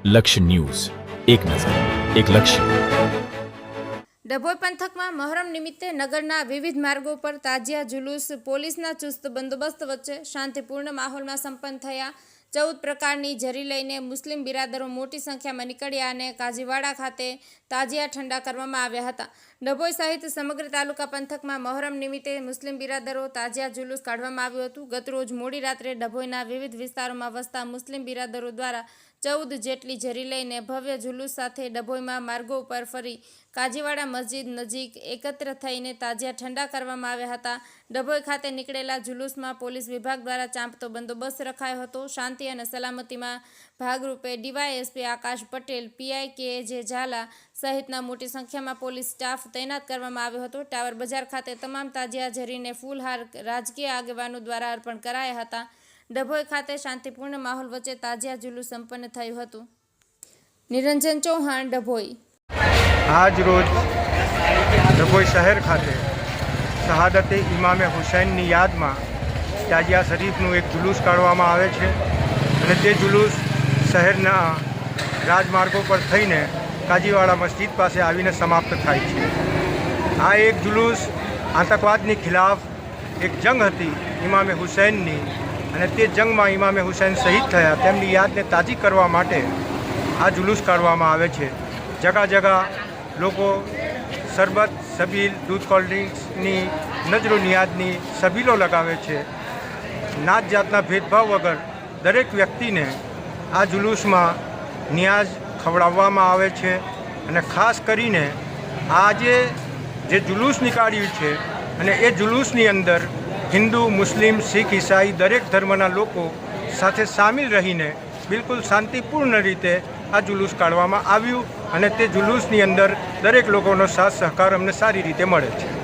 લક્ષ્ય ન્યૂઝ, એક નજર, એક લક્ષ્ય. ડભોઈ પંથકમાં મહોરમ નિમિત્તે નગરના વિવિધ માર્ગો પર તાજિયા જુલુસ પોલીસના ચુસ્ત બંદોબસ્ત વચ્ચે શાંતિપૂર્ણ માહોલમાં સંપન્ન થયા. 14 પ્રકારની જરી લઈને મુસ્લિમ બિરાદરો મોટી સંખ્યામાં નીકળ્યા અને કાજીવાડા ખાતે તાજિયા ઠંડા કરવામાં આવ્યા હતા. ડભોઈ સહિત સમગ્ર તાલુકા પંથકમાં મહોરમ નિમિત્તે મુસ્લિમ બિરાદરો તાજિયા જુલુસ કાઢવામાં આવ્યું હતું. ગતરોજ મોડી રાત્રે ડભોઈના વિવિધ વિસ્તારોમાં વસતા મુસ્લિમ બિરાદરો દ્વારા 14 જેટલી જરી લઈને ભવ્ય જુલુસ સાથે ડભોઈમાં માર્ગો ઉપર ફરી કાજીવાડા મસ્જિદ નજીક એકત્ર થઈને તાજિયા ઠંડા કરવામાં આવ્યા હતા. ડભોઈ ખાતે નીકળેલા જુલુસમાં પોલીસ વિભાગ દ્વારા ચાંપતો બંદોબસ્ત રખાયો હતો. શાંતિ અને સલામતીમાં ભાગરૂપે ડીવાયએસપી આકાશ પટેલ, પીઆઈ કે.જે. ઝાલા સહિતના મોટી સંખ્યામાં પોલીસ સ્ટાફ તૈનાત કરવામાં આવ્યો હતો. ટાવર બજાર ખાતે તમામ તાજિયા જરીને ફૂલહાર રાજકીય આગેવાનો દ્વારા અર્પણ કરાયા હતા. ડભોઈ ખાતે શાંતિપૂર્ણ માહોલ વચ્ચે તાજિયા જુલુસ સંપન્ન થયું હતું. નિરંજન ચૌહાણ, ડભોઈ. આજ રોજ ડભોઈ શહેર ખાતે શહાદતે ઇમામે હુસૈનની યાદમાં તાજિયા શરીફનું એક જુલુસ કાઢવામાં આવે છે અને તે જુલુસ શહેરના રાજમાર્ગો પર થઈને કાજીવાડા મસ્જિદ પાસે આવીને સમાપ્ત થાય છે. આ એક જુલુસ આતંકવાદની ખિલાફ એક જંગ હતી ઇમામે હુસૈનની, અને તે જંગમાં ઇમામે હુસૈન શહીદ થયા તેમની યાદને તાજી કરવા માટે આ જુલુસ કાઢવામાં આવે છે. જગા જગા લોકો શરબત, સબીલ, દૂધ, કોલ્ડ્રિંક્સની નજરો નિયાદની સબીલો લગાવે છે. નાત જાતના ભેદભાવ વગર દરેક વ્યક્તિને આ જુલુસમાં નિયાઝ ખવડાવવામાં આવે છે. અને ખાસ કરીને આજે જે જુલુસ નીકાળ્યું છે અને એ જુલુસની અંદર હિન્દુ, મુસ્લિમ, શીખ, ઈસાઈ દરેક ધર્મના લોકો સાથે સામેલ રહીને બિલકુલ શાંતિપૂર્ણ રીતે આ જુલુસ કાઢવામાં આવ્યું અને તે જુલુસની અંદર દરેક લોકોનો સાથ સહકાર અમને સારી રીતે મળે છે.